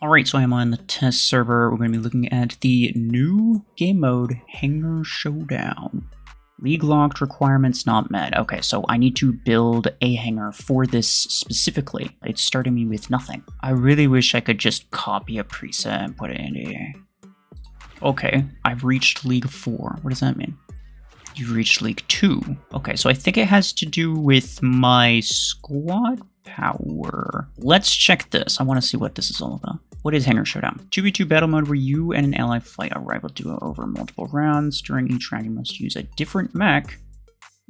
Alright, so I'm on the test server. We're going to be looking at the new game mode, HANGAR SHOWDOwn. League locked requirements not met. Okay, so I need to build a hangar for this specifically. It's starting me with nothing. I really wish I could just copy a preset and put it in here. Okay, I've reached League 4. What does that mean? You've reached League 2. Okay, so I think it has to do with my squad power. Let's check this. I want to see what this is all about. What is HANGAR SHOWDOwn? 2v2 battle mode where you and an ally fight a rival duo over multiple rounds. During each round, you must use a different mech.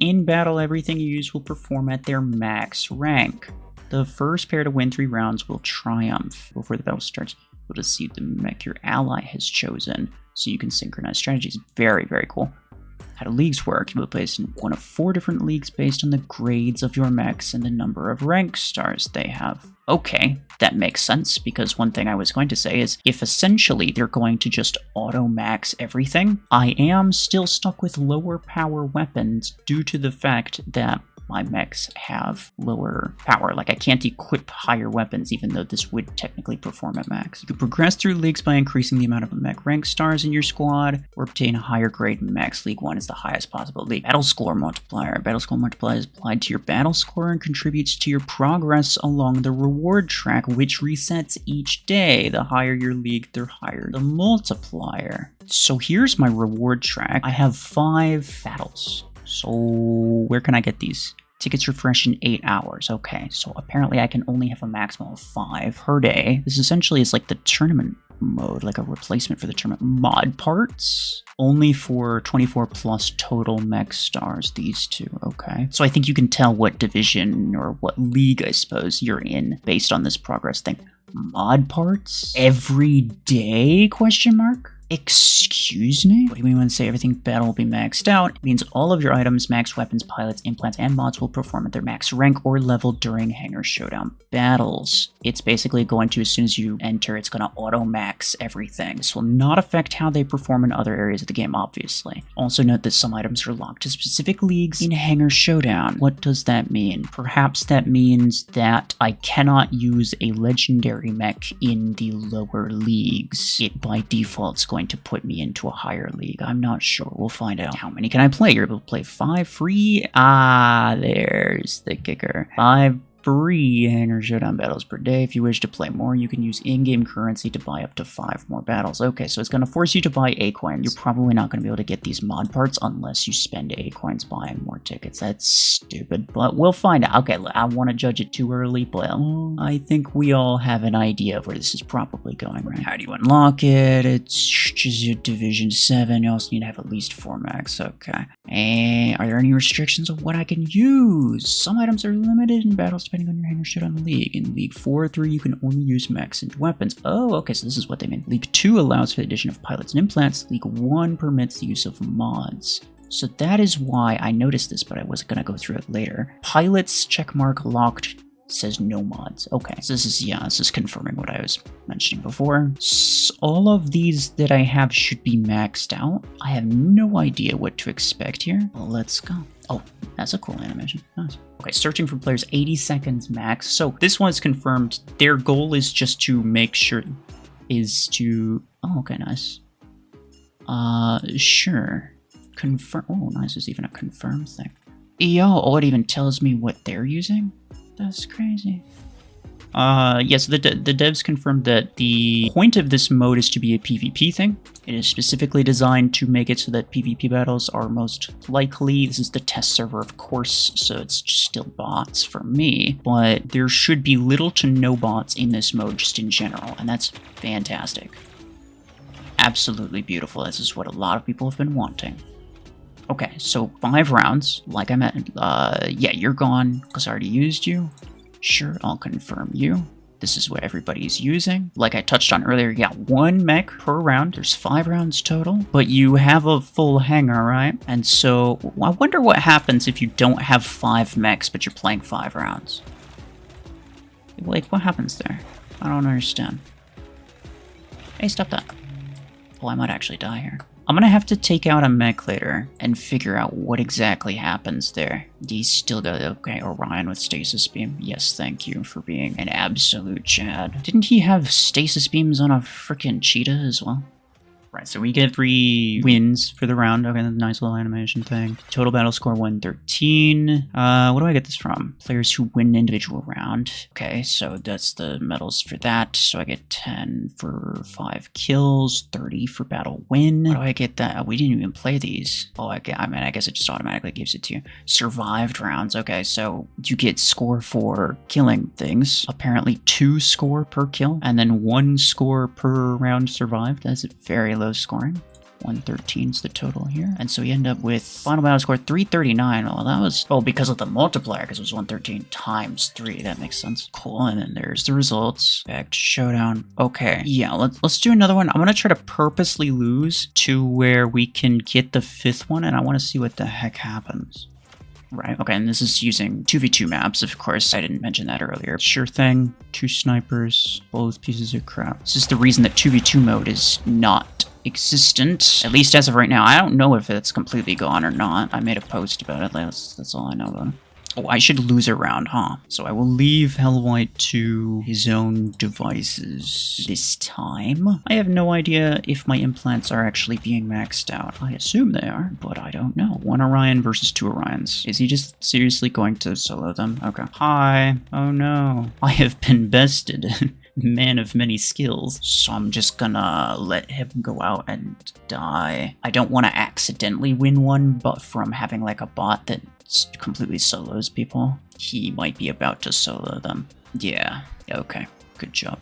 In battle, everything you use will perform at their max rank. The first pair to win 3 rounds will triumph. Before the battle starts, you'll just see the mech your ally has chosen, so you can synchronize strategies. Very, very cool. How do leagues work? You will place in one of 4 different leagues based on the grades of your mechs and the number of rank stars they have. Okay, that makes sense, because one thing I was going to say is, if essentially they're going to just auto-max everything, I am still stuck with lower power weapons due to the fact that my mechs have lower power. Like, I can't equip higher weapons, even though this would technically perform at max. You can progress through leagues by increasing the amount of mech rank stars in your squad, or obtain a higher grade mechs. League 1 is the highest possible league. Battle score multiplier. Battle score multiplier is applied to your battle score and contributes to your progress along the reward track, which resets each day. The higher your league, the higher the multiplier. So here's my reward track. I have 5 battles. So where can I get these? Tickets refresh in 8 hours. Okay, so apparently I can only have a maximum of 5 per day. This essentially is like the tournament mode, like a replacement for the tournament. Mod parts, only for 24 plus total mech stars, these 2. Okay, so I think you can tell what division or what league, I suppose, you're in based on this progress thing. Mod parts? Every day? Question mark? Excuse me? What do you mean when say everything battle will be maxed out? It means all of your items, max weapons, pilots, implants, and mods will perform at their max rank or level during HANGAR SHOWDOwn battles. It's basically going to, as soon as you enter, it's going to auto-max everything. This will not affect how they perform in other areas of the game, obviously. Also note that some items are locked to specific leagues in HANGAR SHOWDOwn. What does that mean? Perhaps that means that I cannot use a legendary mech in the lower leagues. It by default is going to put me into a higher league. I'm not sure. We'll find out. How many can I play? You're able to play 5 free. There's the kicker. 5 free HANGAR SHOWDOwn battles per day. If you wish to play more, you can use in-game currency to buy up to 5 more battles. Okay, so it's going to force you to buy A-coins. You're probably not going to be able to get these mod parts unless you spend A-coins buying more tickets. That's stupid, but we'll find out. Okay, I want to judge it too early, but I think we all have an idea of where this is probably going, right? How do you unlock it? It's just your Division 7. You also need to have at least 4 max. Okay. And are there any restrictions of what I can use? Some items are limited in battles depending on your HANGAR SHOWDOwn league. In League 4 or 3, you can only use mechs and weapons. Oh, okay, so this is what they mean. League 2 allows for the addition of pilots and implants. League 1 permits the use of mods. So that is why I noticed this, but I wasn't going to go through it later. Pilots, checkmark, locked, says no mods. Okay, so this is confirming what I was mentioning before. So all of these that I have should be maxed out. I have no idea what to expect here. Well, let's go. Oh, that's a cool animation. Nice. Okay, searching for players, 80 seconds max. So this one's confirmed. Their goal is just to make sure oh, okay, nice. Sure. Confirm. Oh, nice. There's even a confirm thing. Yo, oh, it even tells me what they're using? That's crazy. Yes, the devs confirmed that the point of this mode is to be a PvP thing. It is specifically designed to make it so that PvP battles are most likely. This is the test server, of course, so it's still bots for me. But there should be little to no bots in this mode just in general, and that's fantastic. Absolutely beautiful. This is what a lot of people have been wanting. Okay, so 5 rounds, like I meant. Yeah, you're gone, because I already used you. Sure, I'll confirm you. This is what everybody's using. Like I touched on earlier, you got 1 mech per round. There's 5 rounds total, but you have a full hangar, right? And so, I wonder what happens if you don't have 5 mechs, but you're playing 5 rounds. Like, what happens there? I don't understand. Hey, stop that. Oh, I might actually die here. I'm gonna have to take out a mech later and figure out what exactly happens there. He's still got, okay, Orion with stasis beam. Yes, thank you for being an absolute Chad. Didn't he have stasis beams on a freaking cheetah as well? Right, so we get 3 wins for the round. Okay, nice little animation thing. Total battle score 113. What do I get this from? Players who win an individual round. Okay, so that's the medals for that. So I get 10 for 5 kills, 30 for battle win. How do I get that? We didn't even play these. Oh, I mean, I guess it just automatically gives it to you. Survived rounds. Okay, so you get score for killing things. Apparently 2 score per kill, and then 1 score per round survived. That's very low scoring. 113 is the total here. And so we end up with final battle score 339. Well, that was, oh, because of the multiplier, because it was 113 times 3. That makes sense. Cool. And then there's the results. Back to showdown. Okay. Yeah, let's do another one. I'm going to try to purposely lose to where we can get the 5th one, and I want to see what the heck happens. Right, okay, and this is using 2v2 maps, of course, I didn't mention that earlier. Sure thing, 2 snipers, both pieces of crap. This is the reason that 2v2 mode is not existent, at least as of right now. I don't know if it's completely gone or not. I made a post about it, that's all I know about it. Oh, I should lose a round, huh? So I will leave Hellwhite to his own devices this time. I have no idea if my implants are actually being maxed out. I assume they are, but I don't know. 1 Orion versus 2 Orions. Is he just seriously going to solo them? Okay. Hi. Oh no. I have been bested. Man of many skills. So I'm just gonna let him go out and die. I don't want to accidentally win one, but from having like a bot that completely solos people, he might be about to solo them. Yeah, okay, good job.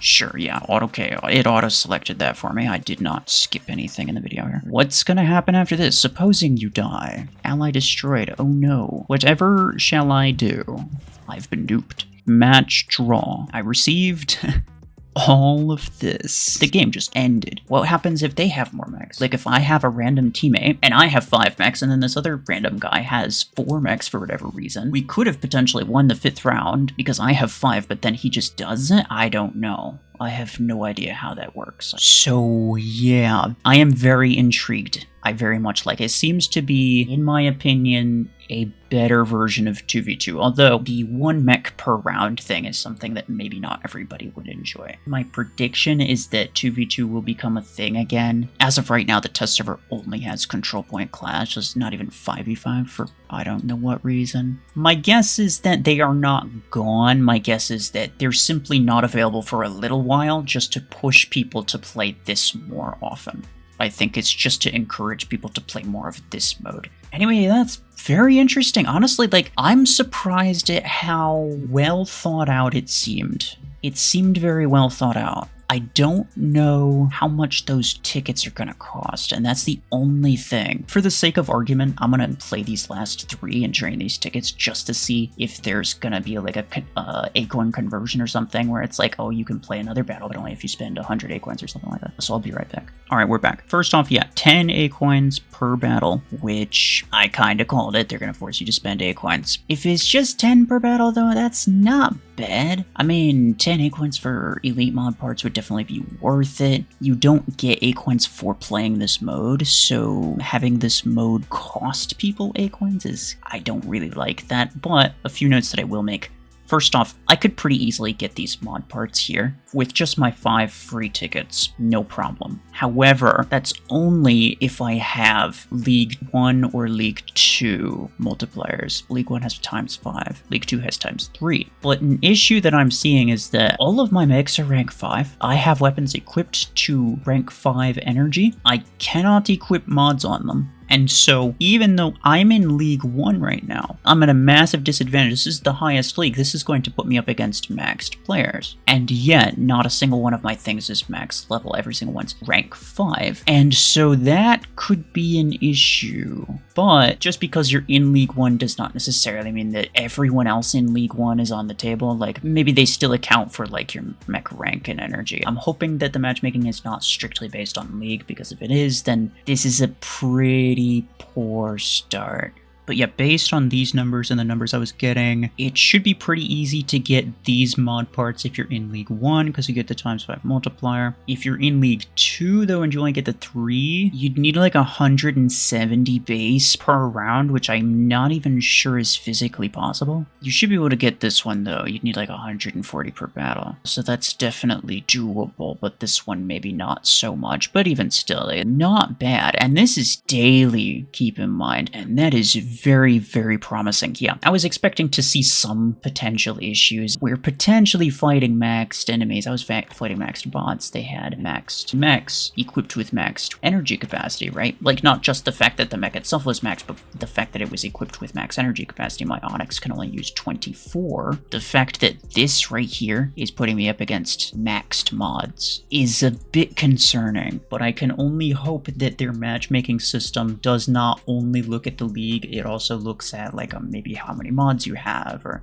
Sure, yeah, it auto-selected that for me. I did not skip anything in the video here. What's gonna happen after this? Supposing you die. Ally destroyed, oh no. Whatever shall I do? I've been duped. Match draw. I received all of this. The game just ended. What happens if they have more mechs? Like if I have a random teammate and I have 5 mechs and then this other random guy has 4 mechs for whatever reason, we could have potentially won the 5th round because I have 5, but then he just doesn't? I don't know. I have no idea how that works. So yeah, I am very intrigued. I very much like it. It seems to be, in my opinion, a better version of 2v2, although the 1 mech per round thing is something that maybe not everybody would enjoy. My prediction is that 2v2 will become a thing again. As of right now, the test server only has control point clash, it's not even 5v5 for I don't know what reason. My guess is that they are not gone. My guess is that they're simply not available for a little while just to push people to play this more often. I think it's just to encourage people to play more of this mode. Anyway, that's very interesting. Honestly, like, I'm surprised at how well thought out it seemed. It seemed very well thought out. I don't know how much those tickets are gonna cost, and that's the only thing. For the sake of argument, I'm gonna play these last 3 and train these tickets just to see if there's gonna be like a acorn conversion or something where it's like, oh, you can play another battle, but only if you spend 100 acorns or something like that. So I'll be right back. All right, we're back. First off, yeah, 10 acorns per battle, which I kind of called it. They're gonna force you to spend acorns. If it's just 10 per battle, though, that's not bad. I mean, 10 acorns for elite mod parts would definitely be worth it. You don't get acorns for playing this mode, so having this mode cost people acorns is, I don't really like that, but a few notes that I will make. First off, I could pretty easily get these mod parts here with just my 5 free tickets, no problem. However, that's only if I have League 1 or League 2 multipliers. League 1 has ×5, League 2 has ×3. But an issue that I'm seeing is that all of my mechs are rank 5. I have weapons equipped to rank 5 energy. I cannot equip mods on them. And so, even though I'm in League 1 right now, I'm at a massive disadvantage. This is the highest league. This is going to put me up against maxed players. And yet, not a single one of my things is max level. Every single one's rank 5. And so that could be an issue. But just because you're in League 1 does not necessarily mean that everyone else in League 1 is on the table. Like, maybe they still account for, like, your mech rank and energy. I'm hoping that the matchmaking is not strictly based on League, because if it is, then this is a pretty poor start. But yeah, based on these numbers and the numbers I was getting, it should be pretty easy to get these mod parts if you're in League 1, because you get the ×5 multiplier. If you're in League 2, though, and you only get the 3, you'd need like 170 base per round, which I'm not even sure is physically possible. You should be able to get this one, though. You'd need like 140 per battle. So that's definitely doable, but this one maybe not so much. But even still, not bad. And this is daily, keep in mind. And that is very, very promising. Yeah, I was expecting to see some potential issues. We're potentially fighting maxed enemies. I was fighting maxed bots. They had maxed mechs equipped with maxed energy capacity, right? Like, not just the fact that the mech itself was maxed, but the fact that it was equipped with max energy capacity. My Onyx can only use 24. The fact that this right here is putting me up against maxed mods is a bit concerning, but I can only hope that their matchmaking system does not only look at the league, it also looks at like maybe how many mods you have, or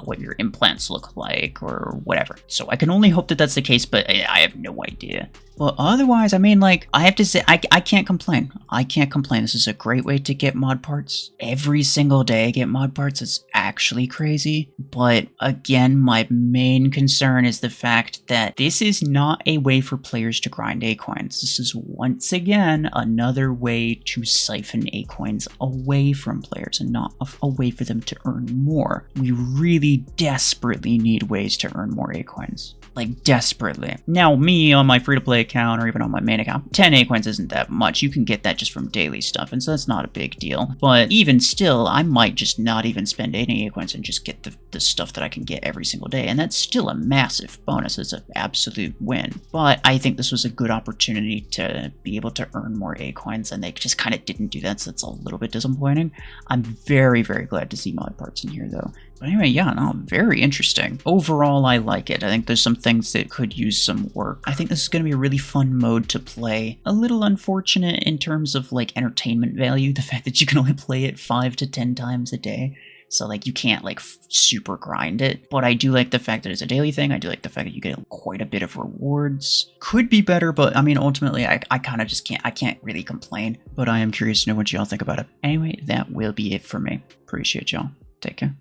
what your implants look like, or whatever. So I can only hope that that's the case, but I have no idea. But otherwise, I mean, like, I have to say, I can't complain. I can't complain. This is a great way to get mod parts. Every single day I get mod parts. It's actually crazy. But again, my main concern is the fact that this is not a way for players to grind A-coins. This is, once again, another way to siphon A-coins away from players and not a way for them to earn more. We really desperately need ways to earn more A-coins. Like, desperately. Now, me on my free-to-play account, or even on my main account, 10 A-coins isn't that much. You can get that just from daily stuff, and so that's not a big deal. But even still, I might just not even spend any A-coins and just get the stuff that I can get every single day, and that's still a massive bonus. It's an absolute win. But I think this was a good opportunity to be able to earn more A-coins, and they just kind of didn't do that, so that's a little bit disappointing. I'm very, very glad to see mod parts in here, though. But anyway, yeah, no, very interesting. Overall, I like it. I think there's some things that could use some work. I think this is going to be a really fun mode to play. A little unfortunate in terms of, like, entertainment value, the fact that you can only play it 5 to 10 times a day. So, like, you can't, like, super grind it. But I do like the fact that it's a daily thing. I do like the fact that you get quite a bit of rewards. Could be better, but, I mean, ultimately, I kind of just can't. I can't really complain. But I am curious to know what y'all think about it. Anyway, that will be it for me. Appreciate y'all. Take care.